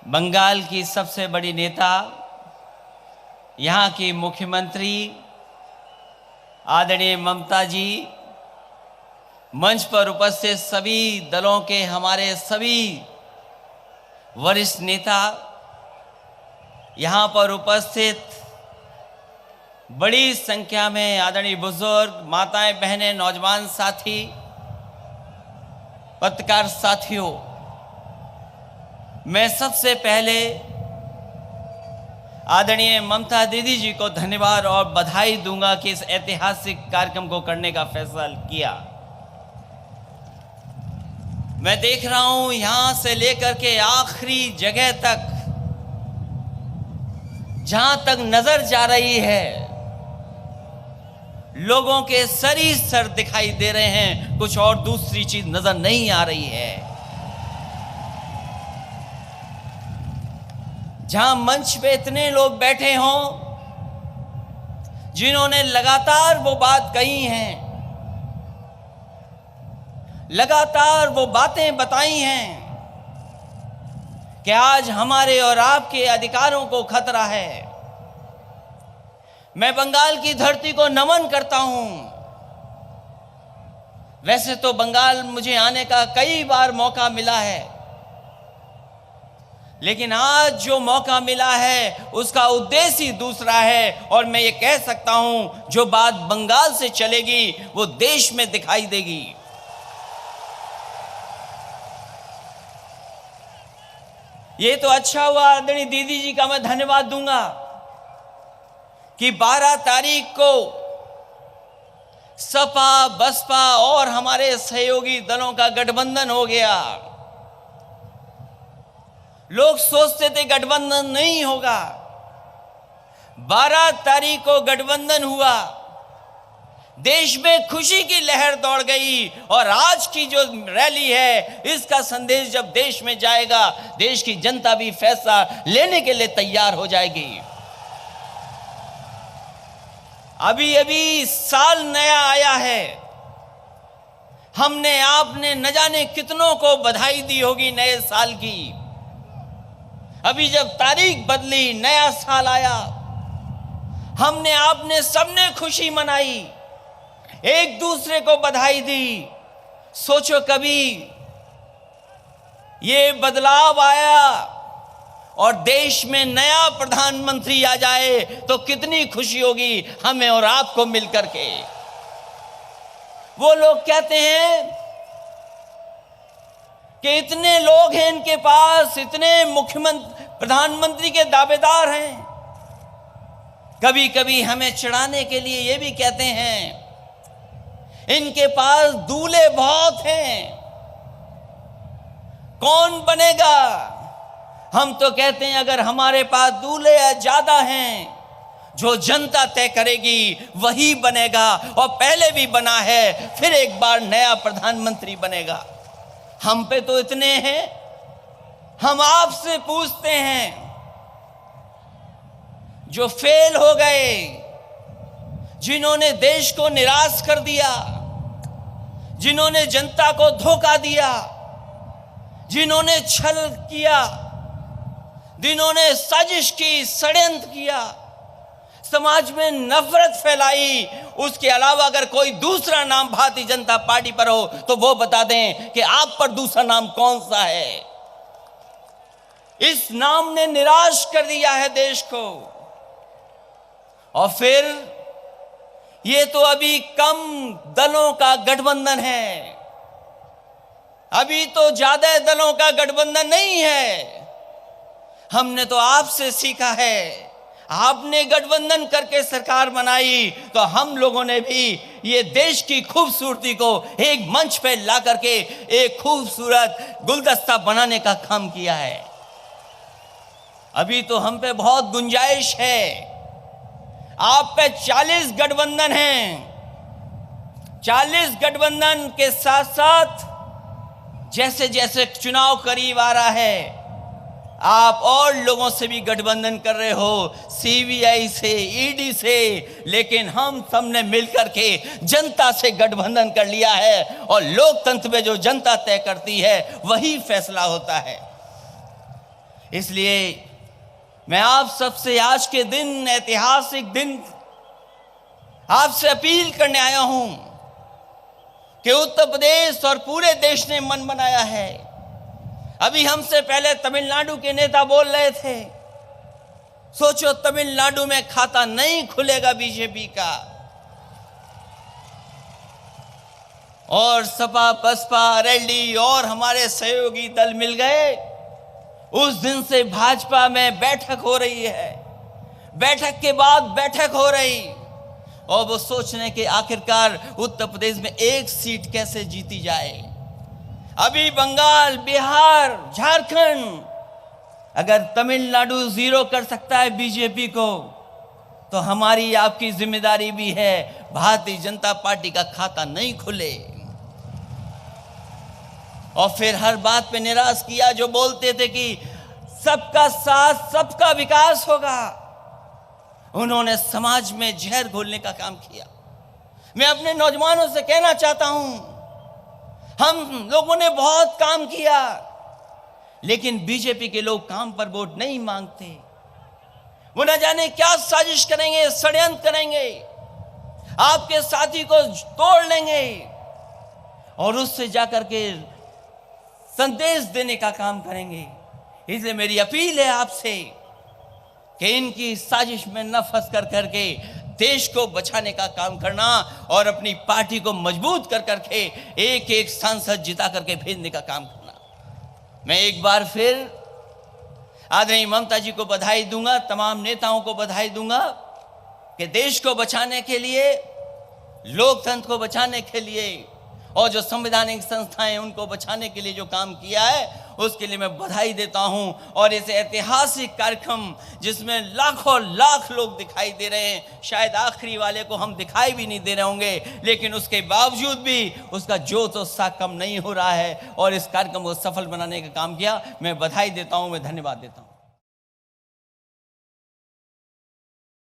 बंगाल की सबसे बड़ी नेता, यहाँ की मुख्यमंत्री आदरणीय ममता जी, मंच पर उपस्थित सभी दलों के हमारे सभी वरिष्ठ नेता, यहाँ पर उपस्थित बड़ी संख्या में आदरणीय बुजुर्ग, माताएं, बहनें, नौजवान साथी, पत्रकार साथियों, मैं सबसे पहले आदरणीय ममता दीदी जी को धन्यवाद और बधाई दूंगा कि इस ऐतिहासिक कार्यक्रम को करने का फैसला किया। मैं देख रहा हूं यहां से लेकर के आखिरी जगह तक, जहां तक नजर जा रही है, लोगों के सर ही सर दिखाई दे रहे हैं, कुछ और दूसरी चीज नजर नहीं आ रही है। जहां मंच पे इतने लोग बैठे हों जिन्होंने लगातार वो बात कही हैं, लगातार वो बातें बताई हैं कि आज हमारे और आपके अधिकारों को खतरा है। मैं बंगाल की धरती को नमन करता हूं। वैसे तो बंगाल मुझे आने का कई बार मौका मिला है, लेकिन आज जो मौका मिला है उसका उद्देश्य ही दूसरा है, और मैं ये कह सकता हूं जो बात बंगाल से चलेगी वो देश में दिखाई देगी। ये तो अच्छा हुआ, आदरणीय दीदी जी का मैं धन्यवाद दूंगा कि 12 तारीख को सपा, बसपा और हमारे सहयोगी दलों का गठबंधन हो गया। लोग सोचते थे गठबंधन नहीं होगा, 12 तारीख को गठबंधन हुआ, देश में खुशी की लहर दौड़ गई, और आज की जो रैली है इसका संदेश जब देश में जाएगा, देश की जनता भी फैसला लेने के लिए तैयार हो जाएगी। अभी अभी साल नया आया है, हमने आपने न जाने कितनों को बधाई दी होगी नए साल की। अभी जब तारीख बदली, नया साल आया, हमने आपने सबने खुशी मनाई, एक दूसरे को बधाई दी। सोचो कभी ये बदलाव आया और देश में नया प्रधानमंत्री आ जाए तो कितनी खुशी होगी हमें और आपको मिलकर के। वो लोग कहते हैं कि इतने लोग हैं इनके पास, इतने मुख्यमंत्री प्रधानमंत्री के दावेदार हैं। कभी कभी हमें चिढ़ाने के लिए ये भी कहते हैं इनके पास दूल्हे बहुत हैं, कौन बनेगा। हम तो कहते हैं अगर हमारे पास दूल्हे ज्यादा हैं, जो जनता तय करेगी वही बनेगा, और पहले भी बना है, फिर एक बार नया प्रधानमंत्री बनेगा। हम पे तो इतने हैं। हम आपसे पूछते हैं जो फेल हो गए, जिन्होंने देश को निराश कर दिया, जिन्होंने जनता को धोखा दिया, जिन्होंने छल किया, जिन्होंने साजिश की, षड्यंत्र किया, समाज में नफरत फैलाई, उसके अलावा अगर कोई दूसरा नाम भारतीय जनता पार्टी पर हो तो वो बता दें कि आप पर दूसरा नाम कौन सा है। इस नाम ने निराश कर दिया है देश को। और फिर ये तो अभी कम दलों का गठबंधन है, अभी तो ज्यादा दलों का गठबंधन नहीं है। हमने तो आपसे सीखा है, आपने गठबंधन करके सरकार बनाई, तो हम लोगों ने भी ये देश की खूबसूरती को एक मंच पे ला करके एक खूबसूरत गुलदस्ता बनाने का काम किया है। अभी तो हम पे बहुत गुंजाइश है। आप पे 40 गठबंधन हैं। 40 गठबंधन के साथ साथ जैसे जैसे चुनाव करीब आ रहा है, आप और लोगों से भी गठबंधन कर रहे हो, सीबीआई से, ईडी से, लेकिन हम सबने मिलकर के जनता से गठबंधन कर लिया है, और लोकतंत्र में जो जनता तय करती है वही फैसला होता है। इसलिए मैं आप सबसे आज के दिन, ऐतिहासिक दिन, आपसे अपील करने आया हूं कि उत्तर प्रदेश और पूरे देश ने मन बनाया है। अभी हमसे पहले तमिलनाडु के नेता बोल रहे थे, सोचो तमिलनाडु में खाता नहीं खुलेगा बीजेपी का, और सपा, बसपा, आरएलडी और हमारे सहयोगी दल मिल गए। उस दिन से भाजपा में बैठक हो रही है, बैठक के बाद बैठक हो रही, और वो सोचने के आखिरकार उत्तर प्रदेश में एक सीट कैसे जीती जाए। अभी बंगाल, बिहार, झारखंड, अगर तमिलनाडु जीरो कर सकता है बीजेपी को, तो हमारी आपकी जिम्मेदारी भी है भारतीय जनता पार्टी का खाता नहीं खुले। और फिर हर बात पे निराश किया, जो बोलते थे कि सबका साथ सबका विकास होगा, उन्होंने समाज में जहर घोलने का काम किया। मैं अपने नौजवानों से कहना चाहता हूं, हम लोगों ने बहुत काम किया, लेकिन बीजेपी के लोग काम पर वोट नहीं मांगते। वो न जाने क्या साजिश करेंगे, षड्यंत्र करेंगे, आपके साथी को तोड़ लेंगे और उससे जाकर के संदेश देने का काम करेंगे। इसलिए मेरी अपील है आपसे कि इनकी साजिश में न फंस कर करके देश को बचाने का काम करना और अपनी पार्टी को मजबूत कर करके एक एक सांसद जिता करके भेजने का काम करना। मैं एक बार फिर आदरणीय ममता जी को बधाई दूंगा, तमाम नेताओं को बधाई दूंगा कि देश को बचाने के लिए, लोकतंत्र को बचाने के लिए और जो संवैधानिक संस्थाएं उनको बचाने के लिए जो काम किया है, उसके लिए मैं बधाई देता हूं। और इस ऐतिहासिक कार्यक्रम जिसमें लाखों लाख लोग दिखाई दे रहे हैं, शायद आखिरी वाले को हम दिखाई भी नहीं दे रहे होंगे, लेकिन उसके बावजूद भी उसका जोश उत्साह कम नहीं हो रहा है और इस कार्यक्रम को सफल बनाने का काम किया। मैं बधाई देता हूं, मैं धन्यवाद देता हूं।